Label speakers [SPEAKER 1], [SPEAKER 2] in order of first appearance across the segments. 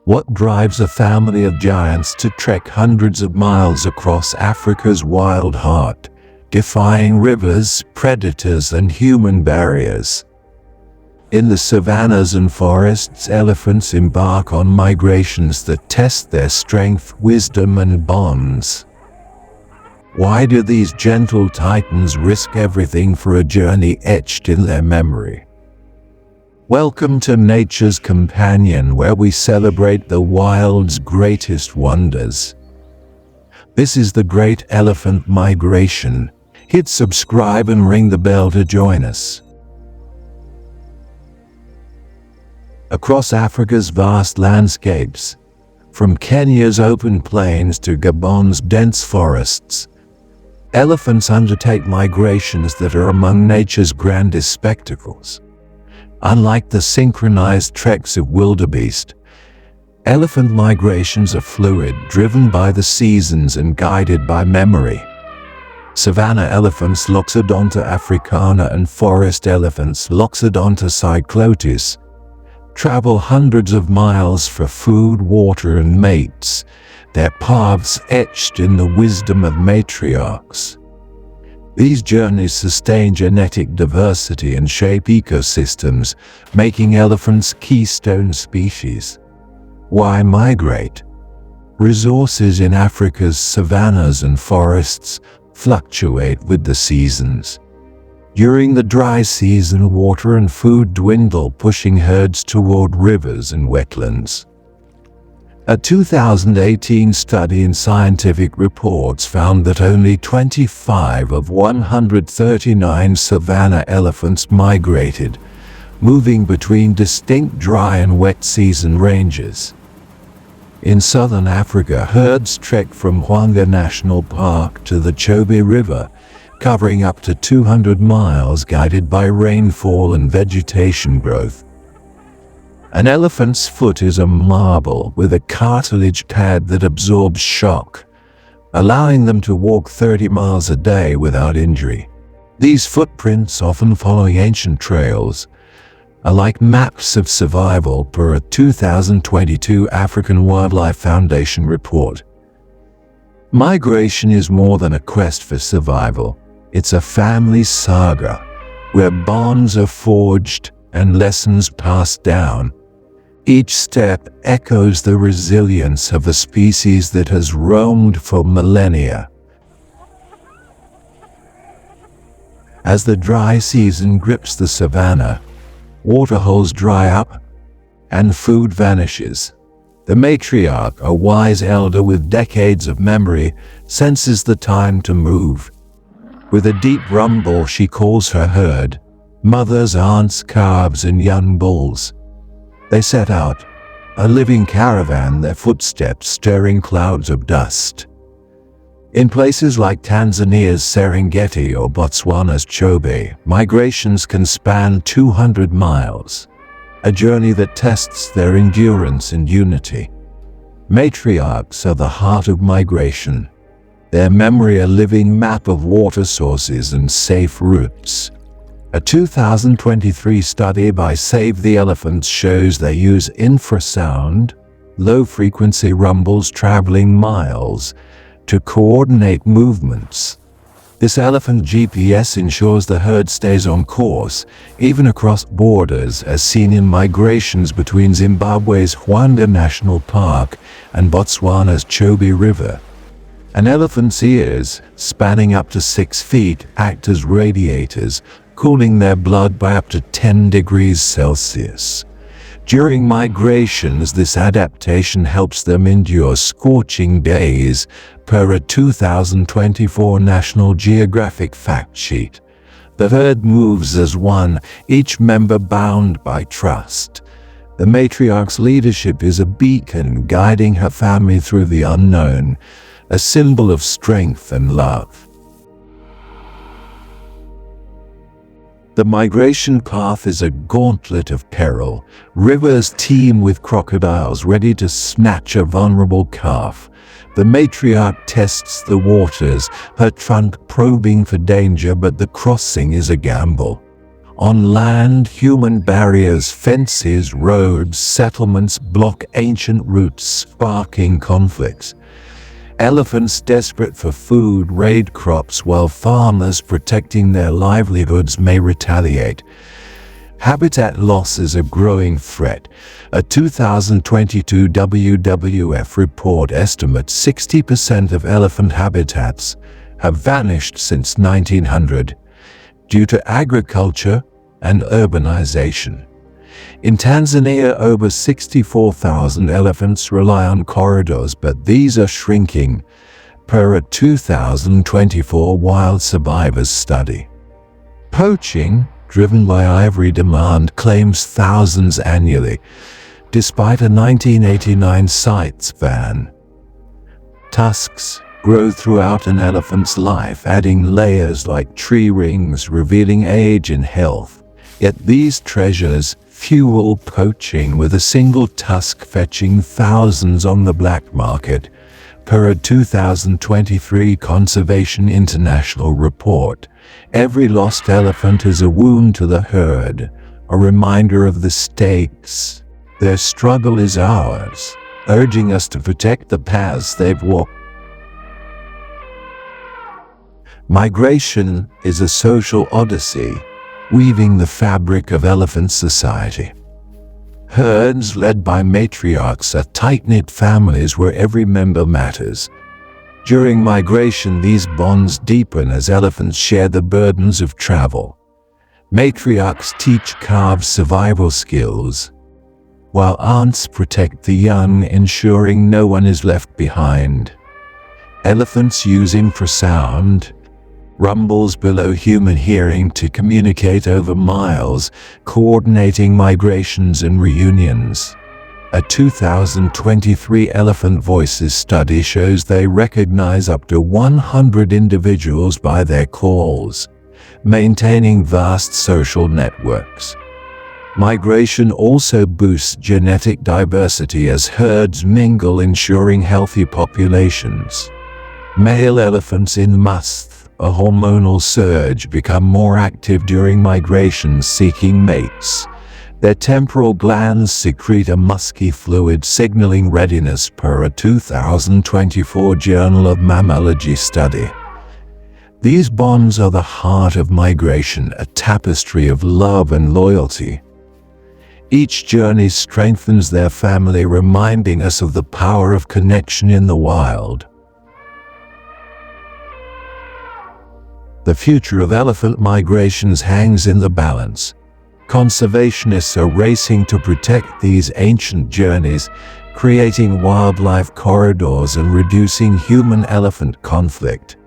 [SPEAKER 1] What drives a family of giants to trek hundreds of miles across Africa's wild heart, defying rivers, predators, and human barriers? In the savannas and forests, elephants embark on migrations that test their strength, wisdom, and bonds. Why do these gentle titans risk everything for a journey etched in their memory? Welcome to Nature's Companion, where we celebrate the wild's greatest wonders. This is the Great Elephant Migration. Hit subscribe and ring the bell to join us. Across Africa's vast landscapes, from Kenya's open plains to Gabon's dense forests, elephants undertake migrations that are among nature's grandest spectacles. Unlike the synchronized treks of wildebeest, elephant migrations are fluid, driven by the seasons and guided by memory. Savanna elephants Loxodonta africana and forest elephants Loxodonta cyclotis travel hundreds of miles for food, water, and mates, their paths etched in the wisdom of matriarchs. These journeys sustain genetic diversity and shape ecosystems, making elephants keystone species. Why migrate? Resources in Africa's savannas and forests fluctuate with the seasons. During the dry season, water and food dwindle, pushing herds toward rivers and wetlands. A 2018 study in Scientific Reports found that only 25 of 139 savanna elephants migrated, moving between distinct dry and wet season ranges. In southern Africa, herds trek from Hwanga National Park to the Chobe River, covering up to 200 miles, guided by rainfall and vegetation growth. An elephant's foot is a marble with a cartilage pad that absorbs shock, allowing them to walk 30 miles a day without injury. These footprints, often following ancient trails, are like maps of survival per a 2022 African Wildlife Foundation report. Migration is more than a quest for survival. It's a family saga where bonds are forged and lessons passed down. Each step echoes the resilience of a species that has roamed for millennia. As the dry season grips the savanna, waterholes dry up and food vanishes. The matriarch, a wise elder with decades of memory, senses the time to move. With a deep rumble, she calls her herd, mothers, aunts, calves, and young bulls. They set out, a living caravan, their footsteps stirring clouds of dust. In places like Tanzania's Serengeti or Botswana's Chobe, migrations can span 200 miles, a journey that tests their endurance and unity. Matriarchs are the heart of migration, their memory a living map of water sources and safe routes. A 2023 study by Save the Elephants shows they use infrasound, low-frequency rumbles traveling miles, to coordinate movements. This elephant GPS ensures the herd stays on course, even across borders, as seen in migrations between Zimbabwe's Hwanga National Park and Botswana's Chobe River. An elephant's ears, spanning up to 6 feet, act as radiators, cooling their blood by up to 10 degrees Celsius. During migrations, this adaptation helps them endure scorching days, per a 2024 National Geographic fact sheet. The herd moves as one, each member bound by trust. The matriarch's leadership is a beacon guiding her family through the unknown, a symbol of strength and love. The migration path is a gauntlet of peril. Rivers teem with crocodiles ready to snatch a vulnerable calf. The matriarch tests the waters, her trunk probing for danger, but the crossing is a gamble. On land, human barriers, fences, roads, settlements block ancient routes, sparking conflicts. Elephants desperate for food raid crops while farmers protecting their livelihoods may retaliate. Habitat loss is a growing threat. A 2022 WWF report estimates 60% of elephant habitats have vanished since 1900 due to agriculture and urbanization. In Tanzania, over 64,000 elephants rely on corridors, but these are shrinking, per a 2024 Wild Survivors study. Poaching, driven by ivory demand, claims thousands annually, despite a 1989 CITES ban. Tusks grow throughout an elephant's life, adding layers like tree rings, revealing age and health. Yet these treasures fuel poaching, with a single tusk fetching thousands on the black market, per a 2023 Conservation International report. Every lost elephant is a wound to the herd, a reminder of the stakes. Their struggle is ours, urging us to protect the paths they've walked. Migration is a social odyssey, weaving the fabric of elephant society. Herds led by matriarchs are tight-knit families where every member matters. During migration, these bonds deepen as elephants share the burdens of travel. Matriarchs teach calves survival skills, while aunts protect the young, ensuring no one is left behind. Elephants use infrasound, rumbles below human hearing, to communicate over miles, coordinating migrations and reunions. A 2023 Elephant Voices study shows they recognize up to 100 individuals by their calls, maintaining vast social networks. Migration also boosts genetic diversity as herds mingle, ensuring healthy populations. Male elephants in musth, a hormonal surge, become more active during migration, seeking mates. Their temporal glands secrete a musky fluid signaling readiness, per a 2024 Journal of Mammalogy study. These bonds are the heart of migration, a tapestry of love and loyalty. Each journey strengthens their family, reminding us of the power of connection in the wild. The future of elephant migrations hangs in the balance. Conservationists are racing to protect these ancient journeys, creating wildlife corridors and reducing human-elephant conflict.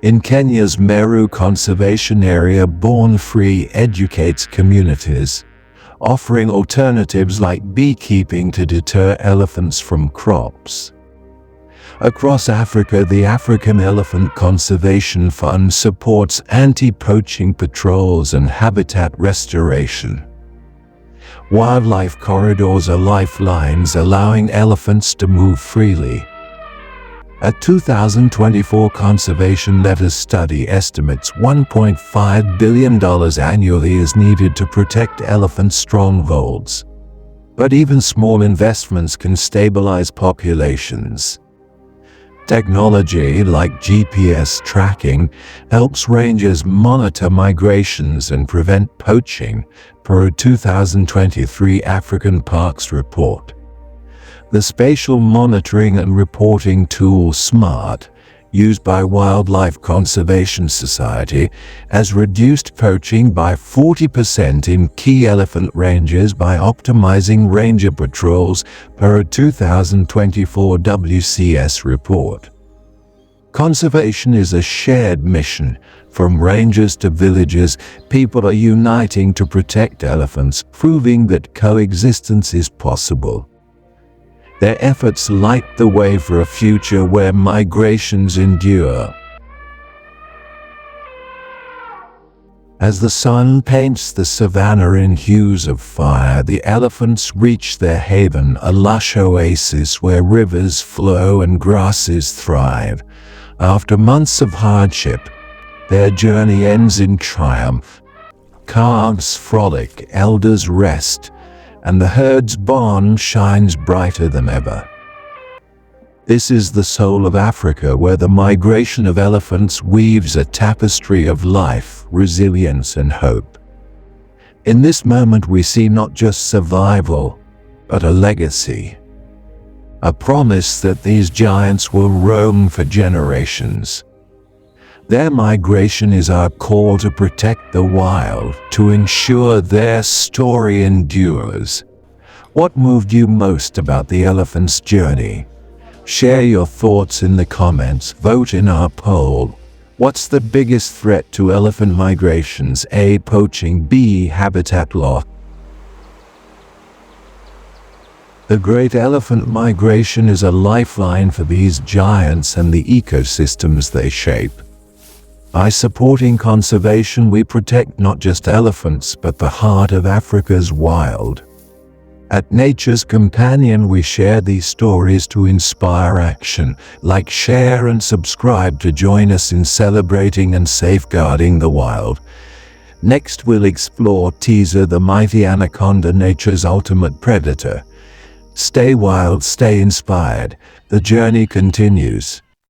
[SPEAKER 1] In Kenya's Meru Conservation Area, Born Free educates communities, offering alternatives like beekeeping to deter elephants from crops. Across Africa, the African Elephant Conservation Fund supports anti-poaching patrols and habitat restoration. Wildlife corridors are lifelines, allowing elephants to move freely. A 2024 Conservation Letters study estimates $1.5 billion annually is needed to protect elephant strongholds. But even small investments can stabilize populations. Technology like GPS tracking helps rangers monitor migrations and prevent poaching, per a 2023 African Parks report. The spatial monitoring and reporting tool SMART, used by Wildlife Conservation Society, has reduced poaching by 40% in key elephant ranges by optimizing ranger patrols, per a 2024 WCS report. Conservation is a shared mission. From rangers to villagers, people are uniting to protect elephants, proving that coexistence is possible. Their efforts light the way for a future where migrations endure. As the sun paints the savanna in hues of fire, the elephants reach their haven, a lush oasis where rivers flow and grasses thrive. After months of hardship, their journey ends in triumph. calves frolic, elders rest, and the herd's bond shines brighter than ever. This is the soul of Africa, where the migration of elephants weaves a tapestry of life, resilience, and hope. In this moment we see not just survival, but a legacy. A promise that these giants will roam for generations. Their migration is our call to protect the wild, to ensure their story endures. What moved you most about the elephant's journey? Share your thoughts in the comments. Vote in our poll. What's the biggest threat to elephant migrations? A. Poaching. B. Habitat loss. The Great Elephant Migration is a lifeline for these giants and the ecosystems they shape. By supporting conservation, we protect not just elephants, but the heart of Africa's wild. At Nature's Companion, we share these stories to inspire action. Like, share, and subscribe to join us in celebrating and safeguarding the wild. Next, we'll explore Teaser, the mighty anaconda, nature's ultimate predator. Stay wild, stay inspired. The journey continues.